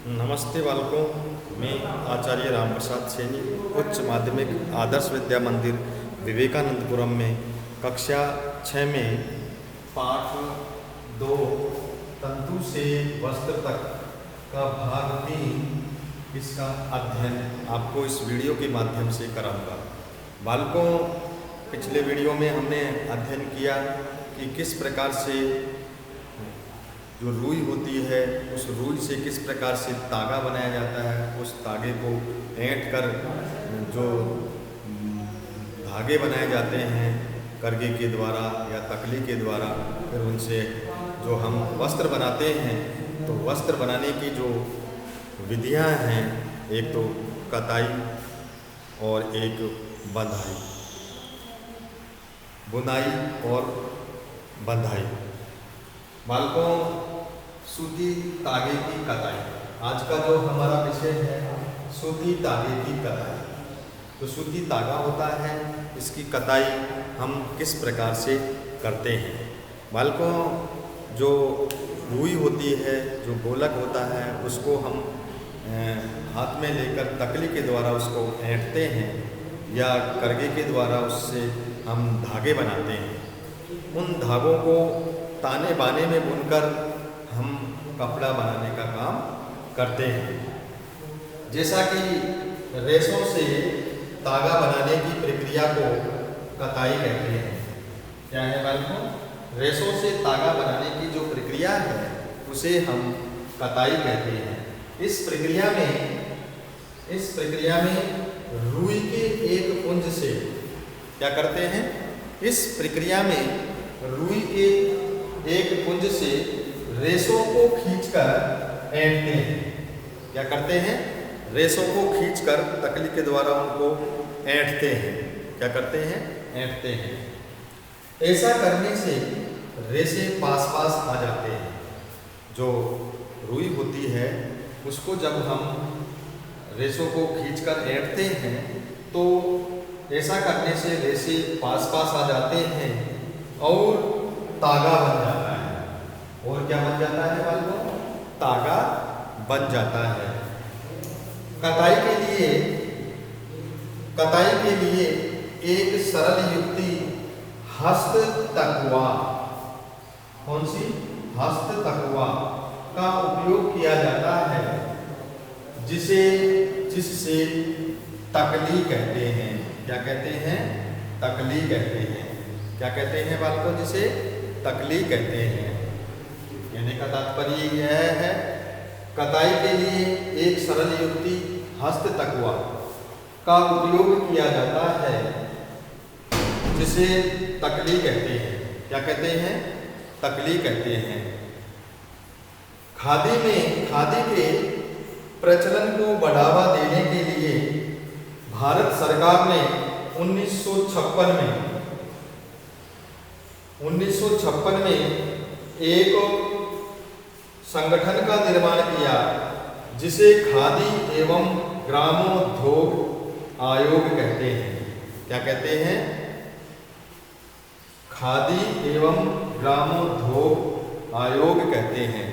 नमस्ते बालकों, मैं आचार्य रामप्रसाद सैनी उच्च माध्यमिक आदर्श विद्या मंदिर विवेकानंदपुरम में कक्षा 6 में पाठ 2 तंतु से वस्त्र तक का भाग 3 इसका अध्ययन आपको इस वीडियो के माध्यम से कराऊंगा। बालकों, पिछले वीडियो में हमने अध्ययन किया कि किस प्रकार से जो रुई होती है उस रुई से किस प्रकार से तागा बनाया जाता है, उस तागे को ऐंठ कर जो धागे बनाए जाते हैं करगे के द्वारा या तकली के द्वारा, फिर उनसे जो हम वस्त्र बनाते हैं, तो वस्त्र बनाने की जो विधियां हैं, एक तो कताई और एक बंधाई, बुनाई और बंधाई। बालकों, सूती तागे की कताई आज का जो हमारा विषय है, सूती तागे की कताई। तो सूती तागा होता है, इसकी कताई हम किस प्रकार से करते हैं। बालकों, जो रुई होती है, जो गोलक होता है, उसको हम हाथ में लेकर तकली के द्वारा उसको ऐंठते हैं या करगे के द्वारा उससे हम धागे बनाते हैं। उन धागों को ताने बाने में बुनकर हम कपड़ा बनाने का काम करते हैं। जैसा कि रेशों से तागा बनाने की प्रक्रिया को कताई कहते हैं। क्या है बालकों? रेशों से तागा बनाने की जो प्रक्रिया है उसे हम कताई कहते हैं। इस प्रक्रिया में रुई के एक पुंज से क्या करते हैं? इस प्रक्रिया में रुई के एक पुंज से रेशों को खींचकर ऐंठते हैं। क्या करते हैं? रेशों को खींचकर तकली के द्वारा उनको ऐंठते हैं। क्या करते हैं? ऐंठते हैं। ऐसा करने से रेशे पास पास आ जाते हैं। जो रुई होती है उसको जब हम रेशों को खींचकर ऐंठते हैं तो ऐसा करने से रेशे पास पास आ जाते हैं और तागा बन जाता है। और क्या बन जाता है बालकों? तागा बन जाता है। कताई के लिए एक सरल युक्ति हस्त तकवा, कौन सी? हस्त तकवा का उपयोग किया जाता है, जिससे तकली कहते हैं। क्या कहते हैं? तकली कहते हैं। क्या कहते हैं बालकों? जिसे तकली कहते हैं। कहने का तात्पर्य यह है, कताई के लिए एक सरल युक्ति हस्त तकवा का उपयोग किया जाता है, जिसे तकली कहते हैं। क्या कहते हैं? तकली कहते हैं। खादी के प्रचलन को बढ़ावा देने के लिए भारत सरकार ने 1956 में एक संगठन का निर्माण किया, जिसे खादी एवं ग्रामोद्योग आयोग कहते हैं। क्या कहते हैं? खादी एवं ग्रामोद्योग आयोग कहते हैं।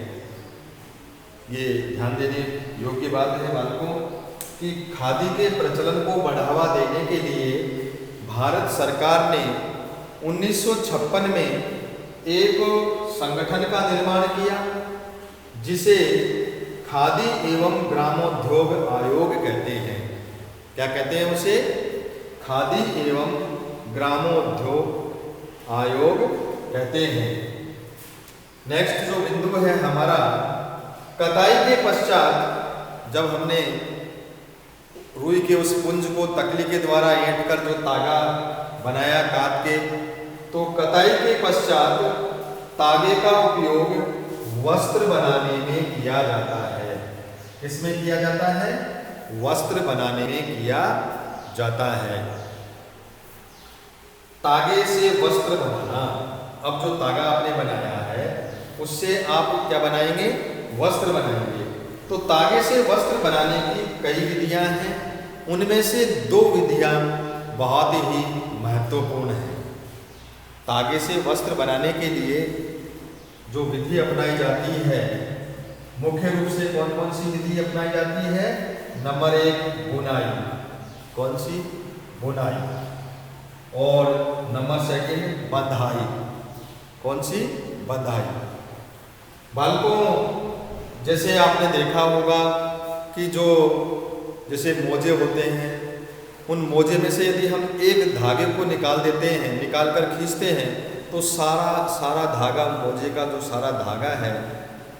ये ध्यान देने योग्य बात है बालकों कि खादी के प्रचलन को बढ़ावा देने के लिए भारत सरकार ने 1956 में एक संगठन का निर्माण किया, जिसे खादी एवं ग्रामोद्योग आयोग कहते हैं। क्या कहते हैं उसे? खादी एवं ग्रामोद्योग आयोग कहते हैं। नेक्स्ट जो बिंदु है हमारा, कताई के पश्चात जब हमने रुई के उस पुंज को तकली के द्वारा ऐंठकर जो तागा बनाया काट के, तो कताई के पश्चात तागे का उपयोग वस्त्र बनाने में किया जाता है। किसमें किया जाता है? वस्त्र बनाने में किया जाता है। तागे से वस्त्र बनाना। अब जो तागा आपने बनाया है उससे आप क्या बनाएंगे? वस्त्र बनाएंगे। तो तागे से वस्त्र बनाने की कई विधियां हैं, उनमें से 2 विधियां बहुत ही महत्वपूर्ण हैं। तागे से वस्त्र बनाने के लिए जो विधि अपनाई जाती है मुख्य रूप से कौन कौन सी विधि अपनाई जाती है? नंबर 1 बुनाई, कौन सी? बुनाई। और नंबर 2 बंधाई, कौन सी? बंधाई। बालकों, जैसे आपने देखा होगा कि जो जैसे मोजे होते हैं, उन मोजे में से यदि हम एक धागे को निकाल देते हैं, निकाल कर खींचते हैं, तो सारा धागा, मोजे का जो सारा धागा है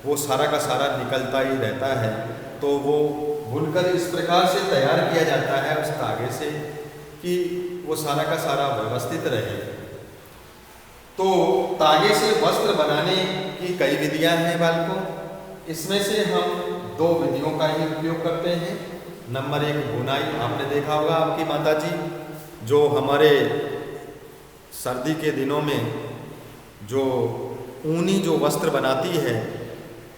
वो सारा का सारा निकलता ही रहता है। तो वो बुनकर इस प्रकार से तैयार किया जाता है उस धागे से कि वो सारा का सारा व्यवस्थित रहे। तो धागे से वस्त्र बनाने की कई विधियां हैं बालकों। इसमें से हम 2 विधियों का ही उपयोग करते हैं। नंबर 1 बुनाई, आपने देखा होगा आपकी माताजी जो हमारे सर्दी के दिनों में जो ऊनी जो वस्त्र बनाती है,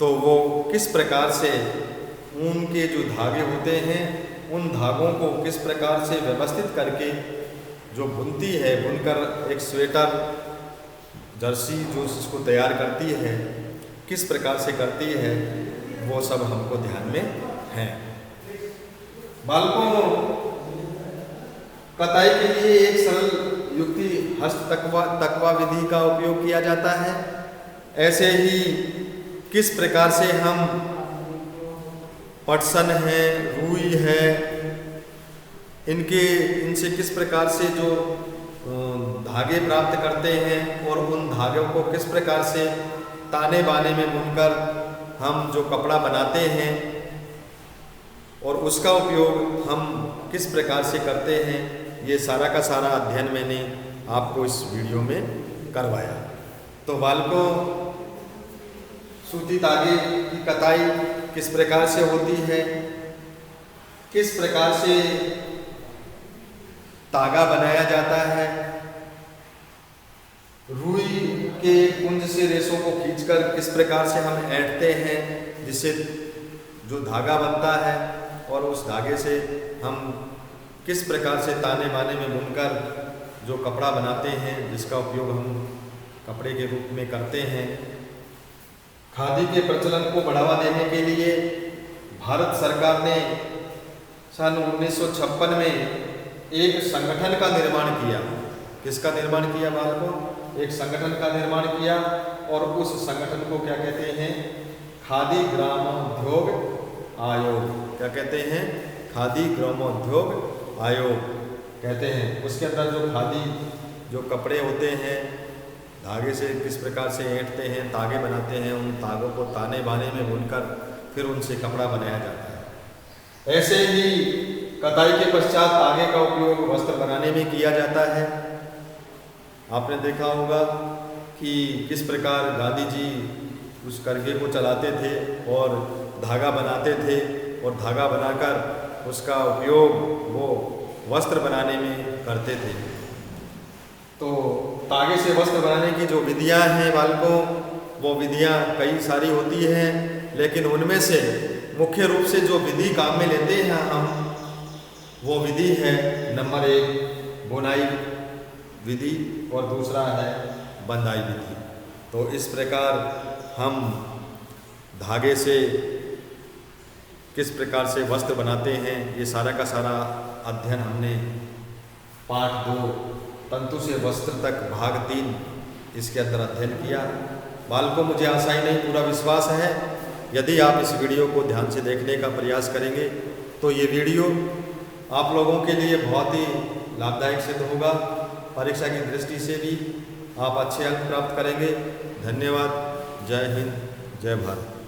तो वो किस प्रकार से ऊन के जो धागे होते हैं उन धागों को किस प्रकार से व्यवस्थित करके जो बुनती है, बुनकर एक स्वेटर, जर्सी जो इसको तैयार करती है, किस प्रकार से करती है, वो सब हमको ध्यान में है। बालकों, कताई के लिए एक सरल युक्ति हस्त तकवा विधि का उपयोग किया जाता है। ऐसे ही किस प्रकार से हम पटसन है, रुई है, इनसे किस प्रकार से जो धागे प्राप्त करते हैं और उन धागों को किस प्रकार से ताने बाने में बुनकर हम जो कपड़ा बनाते हैं और उसका उपयोग हम किस प्रकार से करते हैं, ये सारा का सारा अध्ययन मैंने आपको इस वीडियो में करवाया। तो बालकों, सूती धागे की कताई किस प्रकार से होती है, किस प्रकार से धागा बनाया जाता है, रुई के कुंज से रेशों को खींचकर किस प्रकार से हम ऐंठते हैं जिससे जो धागा बनता है, और उस धागे से हम किस प्रकार से ताने बाने में बुनकर जो कपड़ा बनाते हैं जिसका उपयोग हम कपड़े के रूप में करते हैं। खादी के प्रचलन को बढ़ावा देने के लिए भारत सरकार ने सन 1956 में एक संगठन का निर्माण किया। किसका निर्माण किया बालकों? एक संगठन का निर्माण किया, और उस संगठन को क्या कहते हैं? खादी ग्रामोद्योग आयोग। क्या कहते हैं? खादी ग्रामोद्योग आयोग कहते हैं। उसके अंदर जो खादी जो कपड़े होते हैं, धागे से किस प्रकार से ऐंठते हैं, धागे बनाते हैं, उन धागों को ताने बाने में बुनकर फिर उनसे कपड़ा बनाया जाता है। ऐसे ही कताई के पश्चात धागे का उपयोग वस्त्र बनाने में किया जाता है। आपने देखा होगा कि किस प्रकार गांधी जी उस करघे को चलाते थे और धागा बनाते थे, और धागा बनाकर उसका उपयोग वो वस्त्र बनाने में करते थे। तो धागे से वस्त्र बनाने की जो विधियां हैं बालकों, वो विधियां कई सारी होती हैं, लेकिन उनमें से मुख्य रूप से जो विधि काम में लेते हैं हम, वो विधि है नंबर 1 बुनाई विधि और दूसरा है बंधाई विधि। तो इस प्रकार हम धागे से किस प्रकार से वस्त्र बनाते हैं, ये सारा का सारा अध्ययन हमने पाठ 2 तंतु से वस्त्र तक भाग 3 इसके अंदर अध्ययन किया। बालकों, मुझे आशा ही नहीं पूरा विश्वास है यदि आप इस वीडियो को ध्यान से देखने का प्रयास करेंगे तो ये वीडियो आप लोगों के लिए बहुत ही लाभदायक सिद्ध होगा। परीक्षा की दृष्टि से भी आप अच्छे अंक प्राप्त करेंगे। धन्यवाद। जय हिंद, जय भारत।